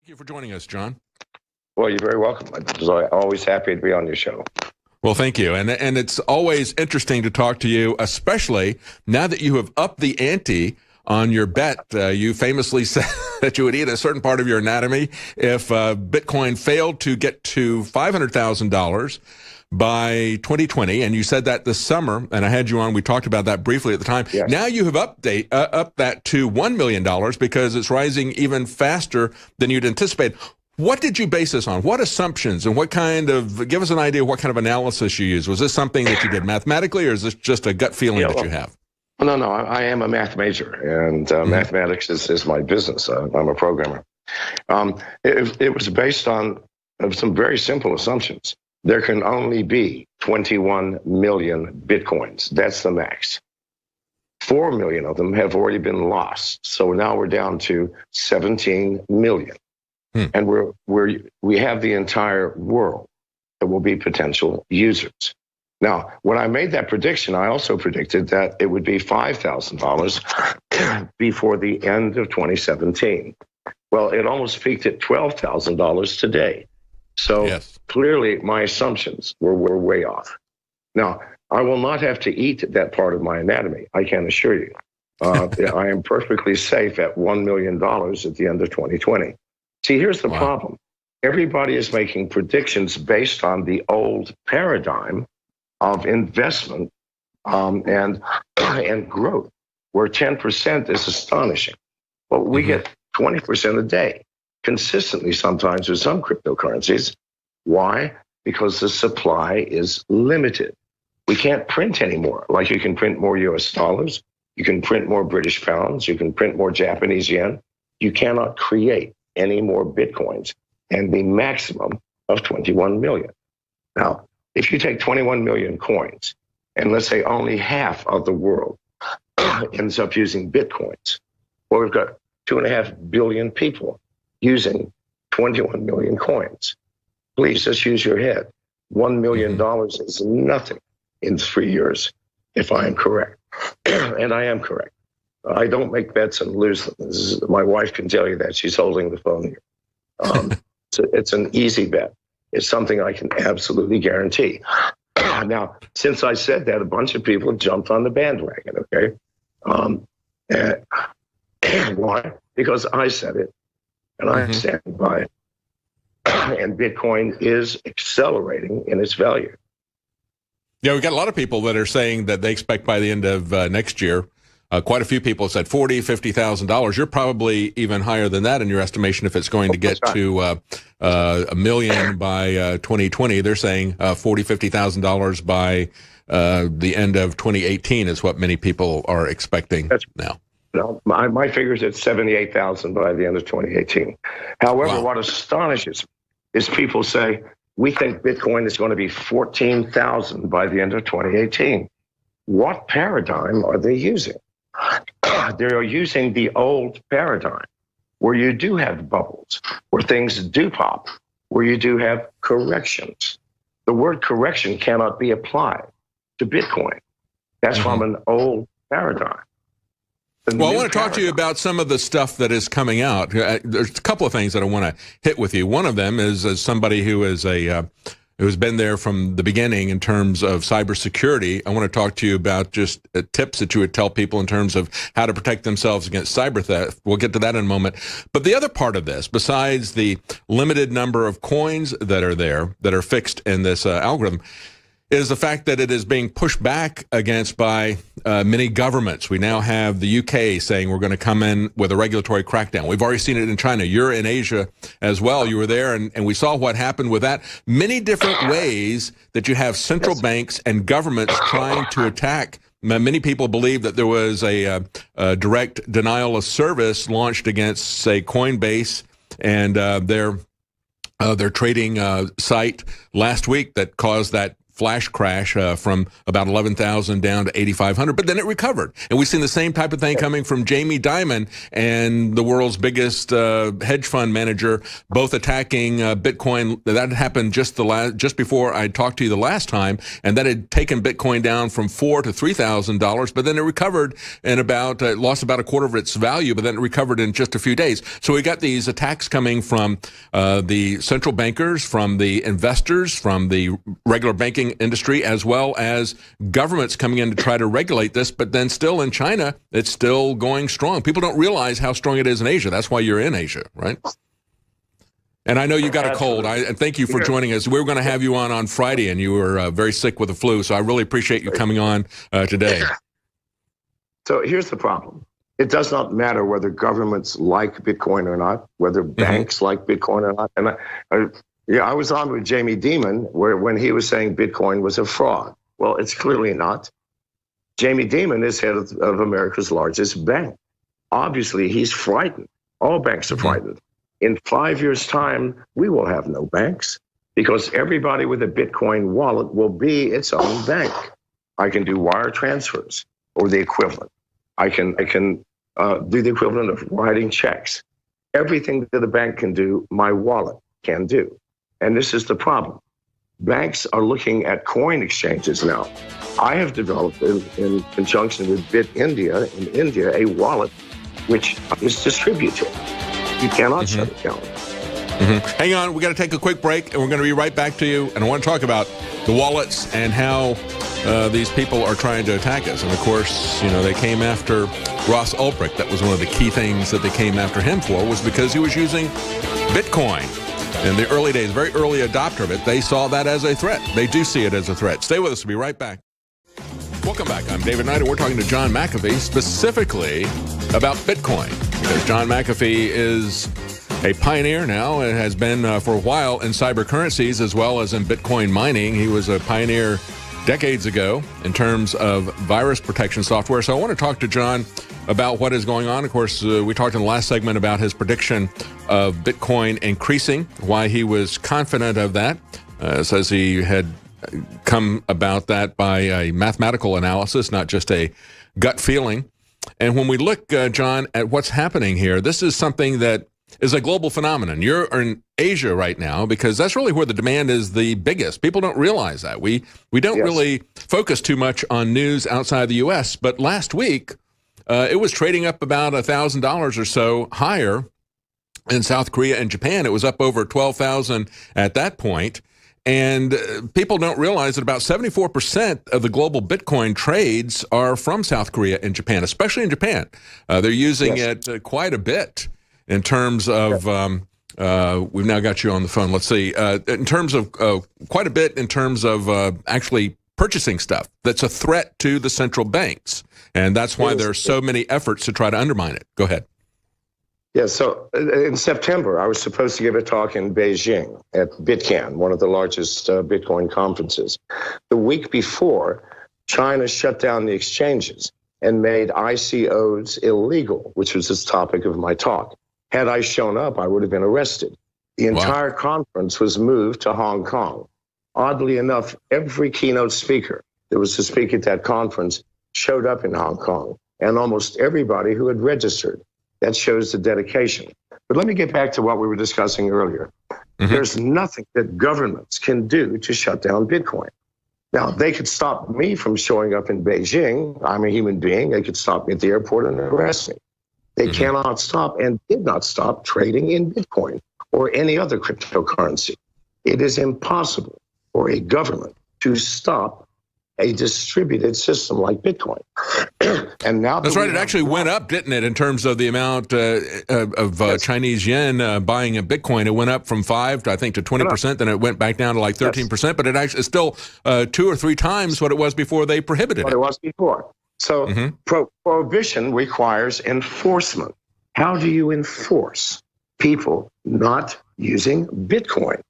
Thank you for joining us, John. Well, you're very welcome. I'm always happy to be on your show. Well, thank you. And it's always interesting to talk to you, especially now that you have upped the ante on your bet. You famously said that you would eat a certain part of your anatomy if Bitcoin failed to get to $500,000 by 2020, and you said that this summer, and I had you on, we talked about that briefly at the time. Yes. Now you have upped that to $1 million because it's rising even faster than you'd anticipate. What did you base this on? What assumptions and give us an idea of what kind of analysis you used? Was this something that you did mathematically, or is this just a was feeling that you have? No, I am a math major, and mathematics is my business. I'm a programmer. It was based on some very simple assumptions. There can only be 21 million Bitcoins. That's the max. 4 million of them have already been lost. So now we're down to 17 million. And we have the entire world that will be potential users. Now, when I made that prediction, I also predicted that it would be $5,000 before the end of 2017. Well, it almost peaked at $12,000 today. So yes. Clearly, my assumptions were way off. Now, I will not have to eat that part of my anatomy, I can assure you. I am perfectly safe at $1 million at the end of 2020. See, here's the problem. Everybody is making predictions based on the old paradigm of investment and growth, where 10% is astonishing. Well, we get 20% a day, consistently sometimes with some cryptocurrencies. Why? Because the supply is limited. We can't print anymore. Like you can print more US dollars, you can print more British pounds, you can print more Japanese yen. You cannot create any more Bitcoins, and the maximum of 21 million. Now, if you take 21 million coins, and let's say only half of the world ends up using Bitcoins, well, we've got 2.5 billion people using 21 million coins. Please just use your head. $1 million is nothing in 3 years, if I am correct. And I am correct. I don't make bets and lose them. My wife can tell you that. She's holding the phone here. It's an easy bet. It's something I can absolutely guarantee. Now, since I said that, a bunch of people have jumped on the bandwagon, okay? Why? Because I said it, and I stand by it. And Bitcoin is accelerating in its value. Yeah, we've got a lot of people that are saying that they expect by the end of next year, quite a few people said $40,000, $50,000. You're probably even higher than that in your estimation if it's going to get to $1 million by 2020. They're saying $40,000, $50,000 by the end of 2018 is what many people are expecting now. No, my figure's at 78,000 by the end of 2018. However, what astonishes is people say, we think Bitcoin is going to be 14,000 by the end of 2018. What paradigm are they using? They're using the old paradigm where you do have bubbles, where things do pop, where you do have corrections. The word correction cannot be applied to Bitcoin. That's from an old paradigm. Well, I want to talk to you about some of the stuff that is coming out. There's a couple of things that I want to hit with you. One of them is as somebody who is who's been there from the beginning in terms of cybersecurity. I want to talk to you about just tips that you would tell people in terms of how to protect themselves against cyber theft. We'll get to that in a moment. But the other part of this, besides the limited number of coins that are there, that are fixed in this algorithm, is the fact that it is being pushed back against by many governments. We now have the UK saying we're going to come in with a regulatory crackdown. We've already seen it in China. You're in Asia as well. You were there, and we saw what happened with that. Many different ways that you have central banks and governments trying to attack. Many people believe that there was a direct denial of service launched against, say, Coinbase and their trading site last week that caused that flash crash from about 11,000 down to 8,500, but then it recovered. And we've seen the same type of thing coming from Jamie Dimon and the world's biggest hedge fund manager, both attacking Bitcoin. That happened just before I talked to you the last time, and that had taken Bitcoin down from $4,000 to $3,000, but then it recovered and lost about a quarter of its value, but then it recovered in just a few days. So we got these attacks coming from the central bankers, from the investors, from the regular banking industry, as well as governments coming in to try to regulate this. But then still in China, it's still going strong. People don't realize how strong it is in Asia. That's why you're in Asia, right? And I know you got a cold. And thank you for joining us. We were going to have you on Friday, and you were very sick with the flu. So I really appreciate you coming on today. So here's the problem. It does not matter whether governments like Bitcoin or not, whether banks like Bitcoin or not. And I was on with Jamie Dimon when he was saying Bitcoin was a fraud. Well, it's clearly not. Jamie Dimon is head of America's largest bank. Obviously, he's frightened. All banks are frightened. In 5 years' time, we will have no banks because everybody with a Bitcoin wallet will be its own bank. I can do wire transfers or the equivalent. I can do the equivalent of writing checks. Everything that a bank can do, my wallet can do. And this is the problem. Banks are looking at coin exchanges now. I have developed, in conjunction with BitIndia in India, a wallet which is distributed. You cannot shut it down. Hang on, we got to take a quick break, and we're going to be right back to you. And I want to talk about the wallets and how these people are trying to attack us. And of course, you know, they came after Ross Ulbricht. That was one of the key things that they came after him for, was because he was using Bitcoin. In the early days, very early adopter of it, they saw that as a threat. They do see it as a threat. Stay with us. We'll be right back. Welcome back. I'm David Knight, and we're talking to John McAfee specifically about Bitcoin, because John McAfee is a pioneer now and has been for a while in cyber currencies as well as in Bitcoin mining. He was a pioneer decades ago in terms of virus protection software. So I want to talk to John about what is going on. Of course, we talked in the last segment about his prediction of Bitcoin increasing, why he was confident of that. Says he had come about that by a mathematical analysis, not just a gut feeling. And when we look, John, at what's happening here, this is something that is a global phenomenon. You're in Asia right now because that's really where the demand is the biggest. People don't realize that. We don't really focus too much on news outside the U.S., but last week, it was trading up about $1,000 or so higher in South Korea and Japan. It was up over 12,000 at that point. And people don't realize that about 74% of the global Bitcoin trades are from South Korea and Japan, especially in Japan. They're using it quite a bit in terms of, we've now got you on the phone. Let's see, in terms of quite a bit in terms of actually purchasing stuff that's a threat to the central banks. And that's why there are so many efforts to try to undermine it. Go ahead. Yeah, so in September, I was supposed to give a talk in Beijing at BitCan, one of the largest Bitcoin conferences. The week before, China shut down the exchanges and made ICOs illegal, which was the topic of my talk. Had I shown up, I would have been arrested. The entire conference was moved to Hong Kong. Oddly enough, every keynote speaker that was to speak at that conference showed up in Hong Kong, and almost everybody who had registered. That shows the dedication. But let me get back to what we were discussing earlier. There's nothing that governments can do to shut down Bitcoin. Now, they could stop me from showing up in Beijing. I'm a human being. They could stop me at the airport and arrest me. They cannot stop and did not stop trading in Bitcoin or any other cryptocurrency. It is impossible for a government to stop a distributed system like Bitcoin. And now that's right. It actually went up, didn't it, in terms of the amount of Chinese yen buying a Bitcoin? It went up from 5 to, I think, to 20%. Then it went back down to like 13%. But it actually is still 2 or 3 times what it was before they prohibited it. What it was before. So prohibition requires enforcement. How do you enforce people not using Bitcoin?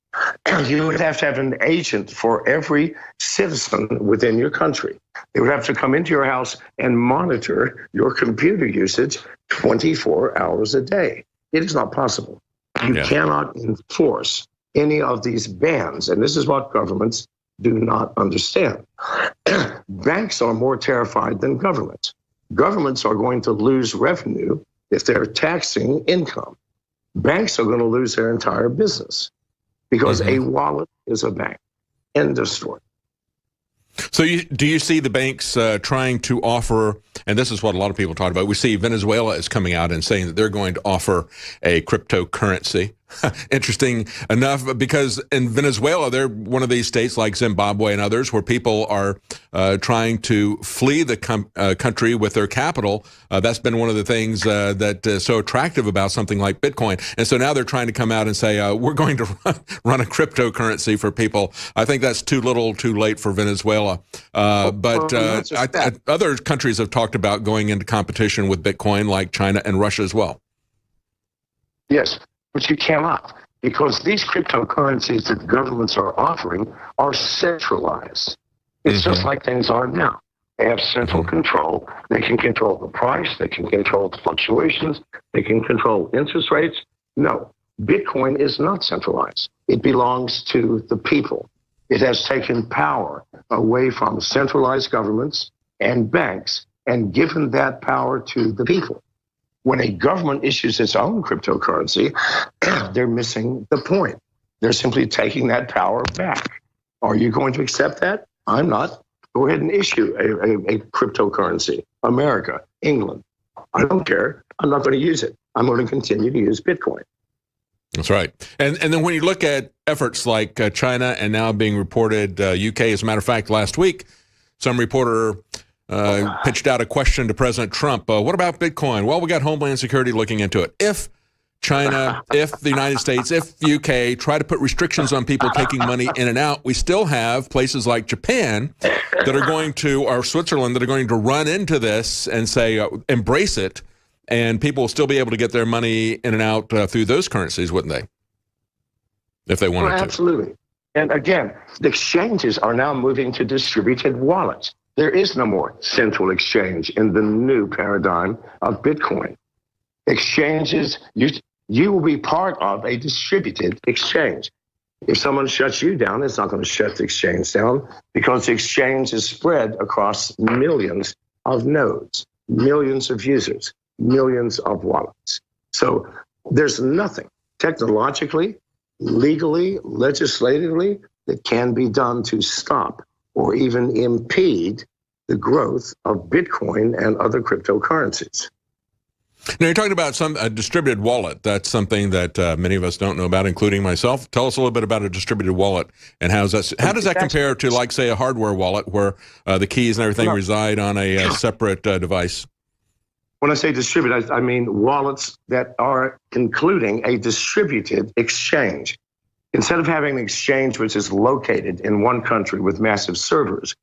You would have to have an agent for every citizen within your country. They would have to come into your house and monitor your computer usage 24 hours a day. It is not possible. You cannot enforce any of these bans. And this is what governments do not understand. Banks are more terrified than governments. Governments are going to lose revenue if they're taxing income. Banks are going to lose their entire business because a wallet is a bank. End of story. So do you see the banks trying to offer, and this is what a lot of people talk about, we see Venezuela is coming out and saying that they're going to offer a cryptocurrency. Interesting enough, because in Venezuela, they're one of these states like Zimbabwe and others where people are trying to flee the country with their capital. That's been one of the things that's so attractive about something like Bitcoin. And so now they're trying to come out and say, we're going to run a cryptocurrency for people. I think that's too little too late for Venezuela. But other countries have talked about going into competition with Bitcoin, like China and Russia as well. Yes. But you cannot, because these cryptocurrencies that governments are offering are centralized. It's just like things are now. They have central control. They can control the price. They can control the fluctuations. They can control interest rates. No, Bitcoin is not centralized. It belongs to the people. It has taken power away from centralized governments and banks and given that power to the people. When a government issues its own cryptocurrency, they're missing the point. They're simply taking that power back. Are you going to accept that? I'm not. Go ahead and issue a cryptocurrency. America, England. I don't care. I'm not going to use it. I'm going to continue to use Bitcoin. That's right. And then when you look at efforts like China and now being reported, UK, as a matter of fact, last week, some reporter pitched out a question to President Trump. What about Bitcoin? Well, we got Homeland Security looking into it. If China, if the United States, if UK try to put restrictions on people taking money in and out, we still have places like Japan that are going to, or Switzerland, that are going to run into this and say, embrace it, and people will still be able to get their money in and out through those currencies, wouldn't they? If they wanted to. Absolutely. And again, the exchanges are now moving to distributed wallets. There is no more central exchange in the new paradigm of Bitcoin. Exchanges, you will be part of a distributed exchange. If someone shuts you down, it's not going to shut the exchange down because the exchange is spread across millions of nodes, millions of users, millions of wallets. So there's nothing technologically, legally, legislatively that can be done to stop or even impede the growth of Bitcoin and other cryptocurrencies. Now, you're talking about a distributed wallet. That's something that many of us don't know about, including myself. Tell us a little bit about a distributed wallet, and how does that compare to, like, say, a hardware wallet where the keys and everything reside on a separate device? When I say distributed, I mean wallets that are including a distributed exchange. Instead of having an exchange which is located in one country with massive servers,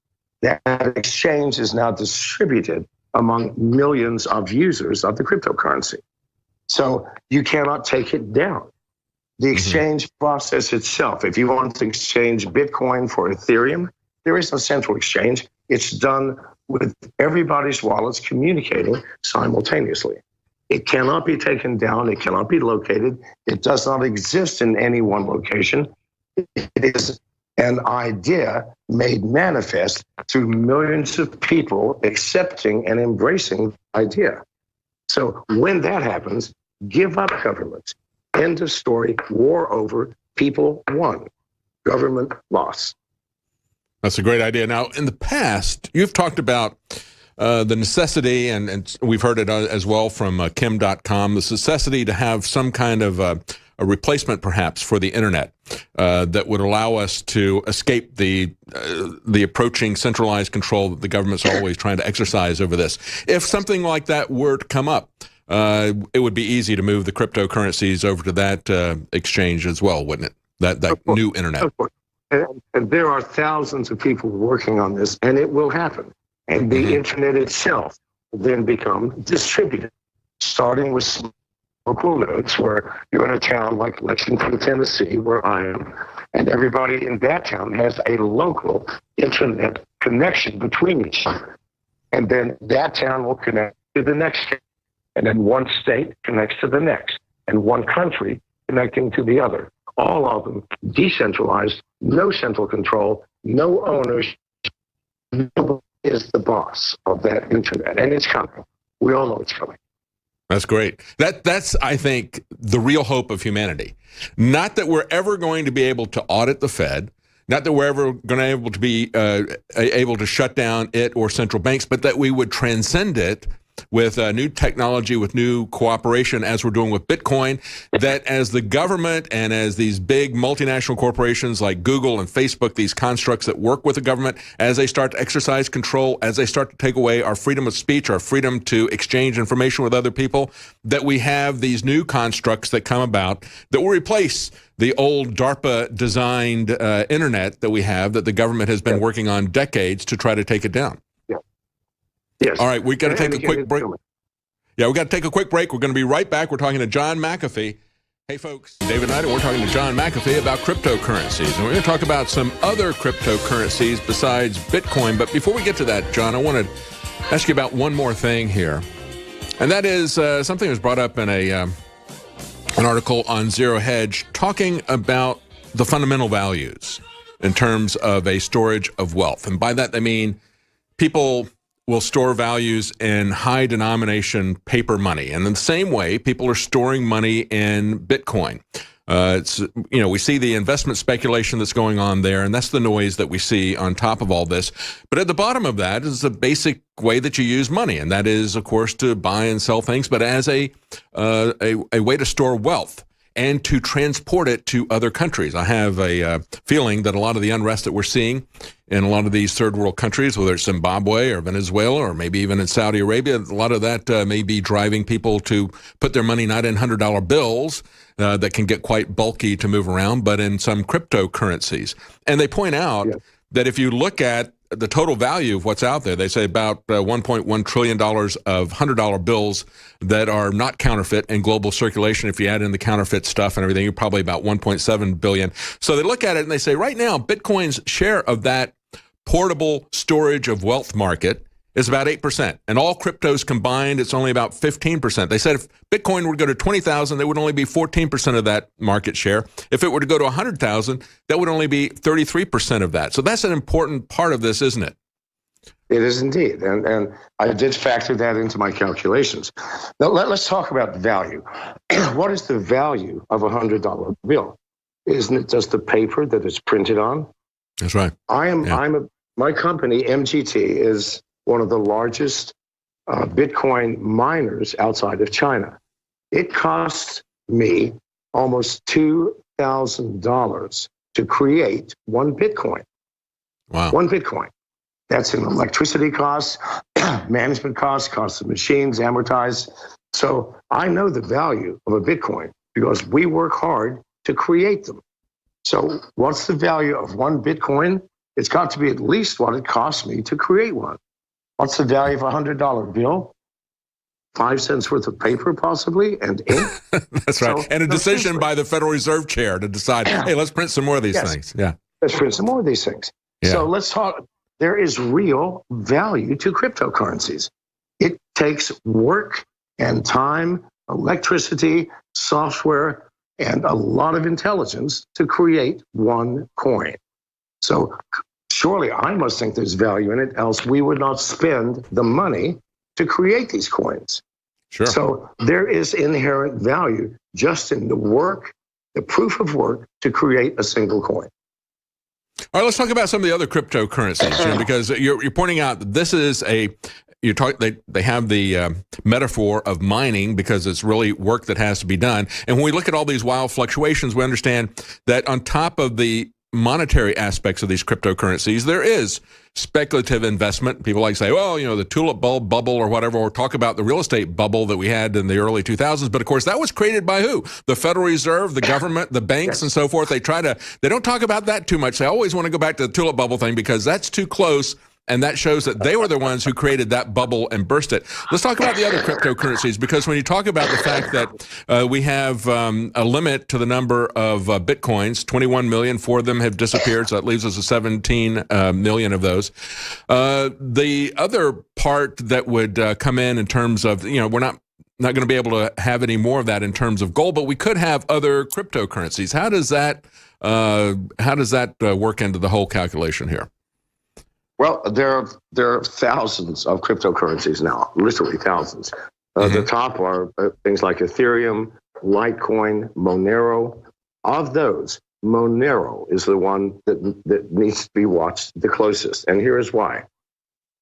that exchange is now distributed among millions of users of the cryptocurrency. So you cannot take it down. The exchange process itself, if you want to exchange Bitcoin for Ethereum, there is no central exchange. It's done with everybody's wallets communicating simultaneously. It cannot be taken down. It cannot be located. It does not exist in any one location. It is an idea made manifest through millions of people accepting and embracing the idea. So when that happens, give up government. End of story. War over. People won. Government lost. That's a great idea. Now, in the past, you've talked about the necessity, and we've heard it as well from Kim.com, the necessity to have some kind of a replacement, perhaps, for the internet that would allow us to escape the approaching centralized control that the government's always trying to exercise over this. If something like that were to come up, it would be easy to move the cryptocurrencies over to that exchange as well, wouldn't it? That new internet. Of course. And there are thousands of people working on this, and it will happen. And the internet itself will then become distributed, starting with local nodes where you're in a town like Lexington, Tennessee, where I am, and everybody in that town has a local internet connection between each other. And then that town will connect to the next town. And then one state connects to the next, and one country connecting to the other. All of them decentralized, no central control, no ownership. Nobody is the boss of that internet, and it's coming. We all know it's coming. That's great. That's, I think, the real hope of humanity. Not that we're ever going to be able to audit the Fed, not that we're ever going to be able to shut down it or central banks, but that we would transcend it with new technology, with new cooperation, as we're doing with Bitcoin, that as the government and as these big multinational corporations like Google and Facebook, these constructs that work with the government, as they start to exercise control, as they start to take away our freedom of speech, our freedom to exchange information with other people, that we have these new constructs that come about that will replace the old DARPA-designed internet that we have, that the government has been working on decades to try to take it down. Yes. All right, we got to take a quick break. Yeah, we got to take a quick break. We're going to be right back. We're talking to John McAfee. Hey, folks, David Knight, and we're talking to John McAfee about cryptocurrencies. And we're going to talk about some other cryptocurrencies besides Bitcoin. But before we get to that, John, I want to ask you about one more thing here. And that is something that was brought up in an article on Zero Hedge, talking about the fundamental values in terms of a storage of wealth. And by that, they mean people will store values in high denomination paper money. And in the same way, people are storing money in Bitcoin. We see the investment speculation that's going on there, and that's the noise that we see on top of all this. But at the bottom of that is the basic way that you use money, and that is, of course, to buy and sell things, but as a way to store wealth and to transport it to other countries. I have a feeling that a lot of the unrest that we're seeing in a lot of these third world countries, whether it's Zimbabwe or Venezuela or maybe even in Saudi Arabia, a lot of that may be driving people to put their money not in $100 bills that can get quite bulky to move around, but in some cryptocurrencies. And they point out that if you look at the total value of what's out there, they say about $1.1 trillion of $100 bills that are not counterfeit in global circulation. If you add in the counterfeit stuff and everything, you're probably about 1.7 billion. So they look at it and they say, right now, Bitcoin's share of that portable storage of wealth market is about 8%. And all cryptos combined, it's only about 15%. They said if Bitcoin were to go to 20,000, there would only be 14% of that market share. If it were to go to 100,000, that would only be 33% of that. So that's an important part of this, isn't it? It is indeed. And I did factor that into my calculations. Now, let's talk about value. What is the value of a $100 bill? Isn't it just the paper that it's printed on? That's right. My company, MGT, is one of the largest Bitcoin miners outside of China. It costs me almost $2,000 to create one Bitcoin. Wow. One Bitcoin. That's in electricity costs, management costs, cost of machines, amortized. So I know the value of a Bitcoin because we work hard to create them. So what's the value of one Bitcoin? It's got to be at least what it cost me to create one. What's the value of a $100 bill? 5 cents worth of paper, possibly, and ink. That's right. So, and a decision by the Federal Reserve Chair to decide, hey, let's print some more of these things. Yeah. Let's print some more of these things. Yeah. So let's talk. There is real value to cryptocurrencies. It takes work and time, electricity, software, and a lot of intelligence to create one coin. So surely I must think there's value in it, else we would not spend the money to create these coins. Sure. So there is inherent value just in the work, the proof of work to create a single coin. All right, let's talk about some of the other cryptocurrencies, because you're pointing out that this is they have the metaphor of mining because it's really work that has to be done. And when we look at all these wild fluctuations, we understand that on top of the monetary aspects of these cryptocurrencies, there is speculative investment. People like to say, well, the tulip bulb bubble or whatever, or talk about the real estate bubble that we had in the early 2000s. But of course, that was created by who? The Federal Reserve, the government, the banks, and so forth. They don't talk about that too much. They always want to go back to the tulip bubble thing because that's too close. And that shows that they were the ones who created that bubble and burst it. Let's talk about the other cryptocurrencies, because when you talk about the fact that we have a limit to the number of Bitcoins, 21 million, 4 of them have disappeared, so that leaves us 17 million of those. The other part that would come in terms of, we're not not going to be able to have any more of that in terms of gold, but we could have other cryptocurrencies. How does that work into the whole calculation here? Well, there are thousands of cryptocurrencies now, literally thousands. The top are things like Ethereum, Litecoin, Monero. Of those, Monero is the one that needs to be watched the closest. And here's why.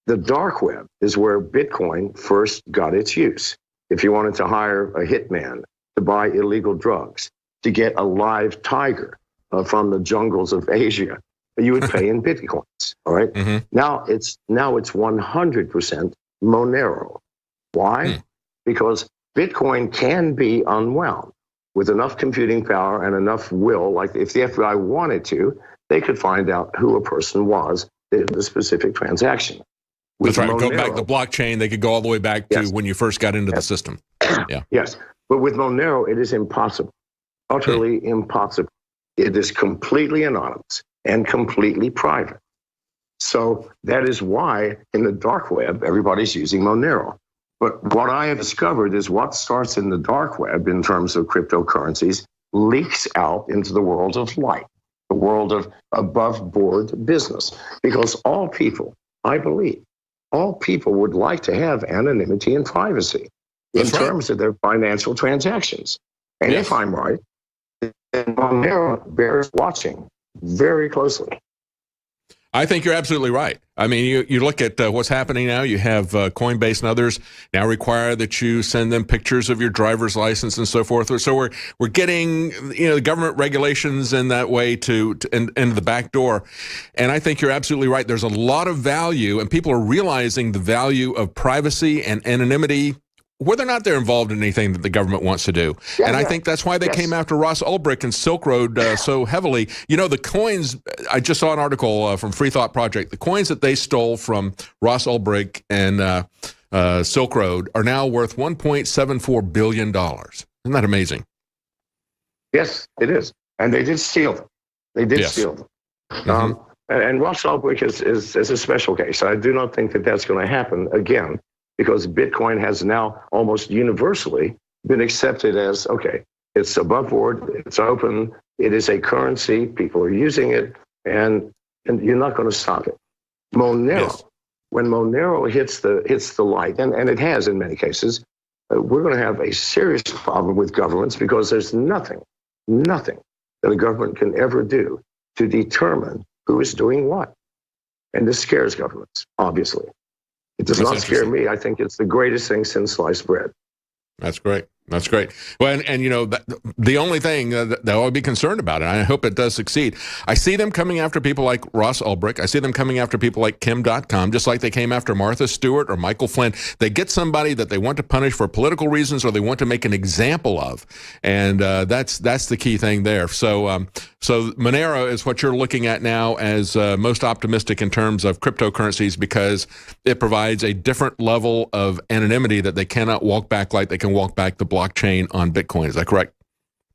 The dark web is where Bitcoin first got its use. If you wanted to hire a hitman to buy illegal drugs, to get a live tiger from the jungles of Asia, you would pay in Bitcoins. All right. Now it's 100% Monero. Why? Because Bitcoin can be unwound with enough computing power and enough will. Like if the FBI wanted to, they could find out who a person was in the specific transaction. That's right. Go back to the blockchain. They could go all the way back to when you first got into the system. Yeah. Yes. But with Monero, it is impossible. Utterly impossible. It is completely anonymous and completely private. So that is why in the dark web, everybody's using Monero. But what I have discovered is what starts in the dark web in terms of cryptocurrencies leaks out into the world of light, the world of above board business. Because all people, I believe, all people would like to have anonymity and privacy in terms of their financial transactions. And if I'm right, then Monero bears watching very closely. I think you're absolutely right. I mean, you look at what's happening now. You have Coinbase and others now require that you send them pictures of your driver's license and so forth. So we're getting the government regulations in that way to the back door. And I think you're absolutely right. There's a lot of value, and people are realizing the value of privacy and anonymity, whether or not they're involved in anything that the government wants to do. And I think that's why they came after Ross Ulbricht and Silk Road so heavily. You know, the coins, I just saw an article from Free Thought Project, the coins that they stole from Ross Ulbricht and Silk Road are now worth $1.74 billion. Isn't that amazing? Yes, it is. And they did steal them. They did steal them. And Ross Ulbricht is a special case. I do not think that that's going to happen again, because Bitcoin has now almost universally been accepted as, okay, it's above board, it's open, it is a currency, people are using it, and you're not going to stop it. Monero, when Monero hits the light, and it has in many cases, we're going to have a serious problem with governments, because there's nothing that a government can ever do to determine who is doing what. And this scares governments, obviously. It does not scare me. I think it's the greatest thing since sliced bread. That's great. That's great. Well, and you know, the only thing that I would be concerned about, and I hope it does succeed, I see them coming after people like Ross Ulbricht. I see them coming after people like Kim.com, just like they came after Martha Stewart or Michael Flynn. They get somebody that they want to punish for political reasons, or they want to make an example of, and that's the key thing there. So so Monero is what you're looking at now as most optimistic in terms of cryptocurrencies, because it provides a different level of anonymity that they cannot walk back like they can walk back the blockchain on Bitcoin. Is that correct?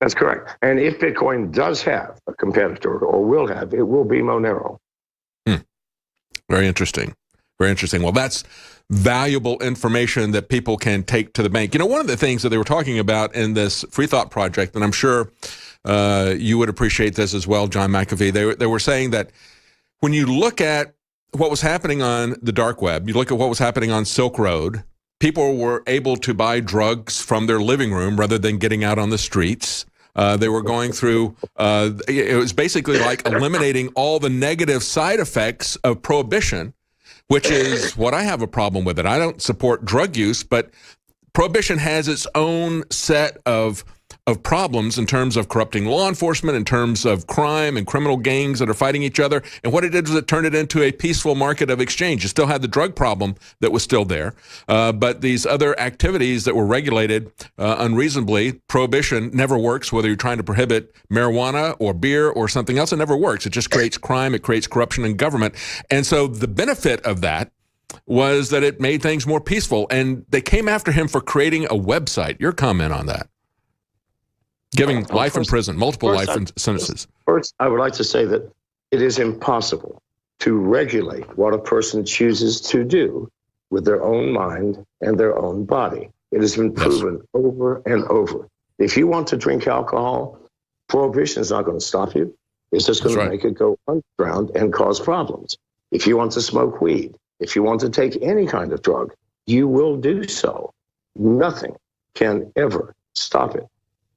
That's correct. And if Bitcoin does have a competitor, or will have, it will be Monero. Very interesting. Very interesting. Well, that's valuable information that people can take to the bank. You know, one of the things that they were talking about in this Free Thought Project, and I'm sure you would appreciate this as well, John McAfee, they were saying that when you look at what was happening on the dark web, you look at what was happening on Silk Road, people were able to buy drugs from their living room rather than getting out on the streets. They were going through, it was basically like eliminating all the negative side effects of prohibition, which is what I have a problem with it. I don't support drug use, but prohibition has its own set of problems in terms of corrupting law enforcement, in terms of crime and criminal gangs that are fighting each other. And what it did was it turned it into a peaceful market of exchange. You still had the drug problem that was still there, but these other activities that were regulated unreasonably, prohibition never works, whether you're trying to prohibit marijuana or beer or something else, it never works. It just creates crime, it creates corruption in government. And so the benefit of that was that it made things more peaceful, and they came after him for creating a website. Your comment on that? Giving life in prison, multiple life sentences. First, I would like to say that it is impossible to regulate what a person chooses to do with their own mind and their own body. It has been proven over and over. If you want to drink alcohol, prohibition is not going to stop you. It's just going to make it go underground and cause problems. If you want to smoke weed, if you want to take any kind of drug, you will do so. Nothing can ever stop it.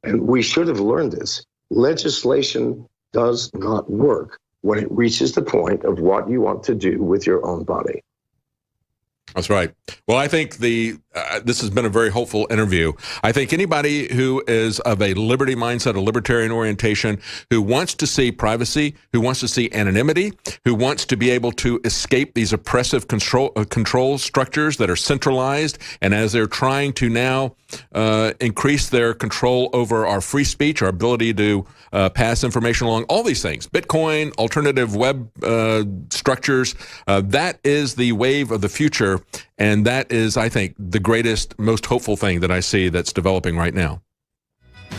And we should have learned this. Legislation does not work when it reaches the point of what you want to do with your own body. That's right. Well, I think this has been a very hopeful interview. I think anybody who is of a liberty mindset, a libertarian orientation, who wants to see privacy, who wants to see anonymity, who wants to be able to escape these oppressive control structures that are centralized, and as they're trying to now increase their control over our free speech, our ability to pass information along, all these things, Bitcoin, alternative web structures, that is the wave of the future. And that is, I think, the greatest, most hopeful thing that I see that's developing right now.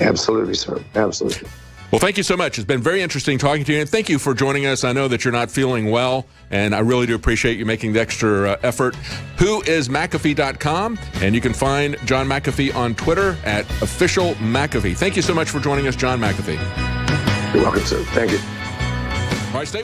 Absolutely, sir. Absolutely. Well, thank you so much. It's been very interesting talking to you, and thank you for joining us. I know that you're not feeling well, and I really do appreciate you making the extra effort. Whoismcafee.com, and you can find John McAfee on Twitter at official McAfee. Thank you so much for joining us, John McAfee. You're welcome, sir. Thank you. All right, stay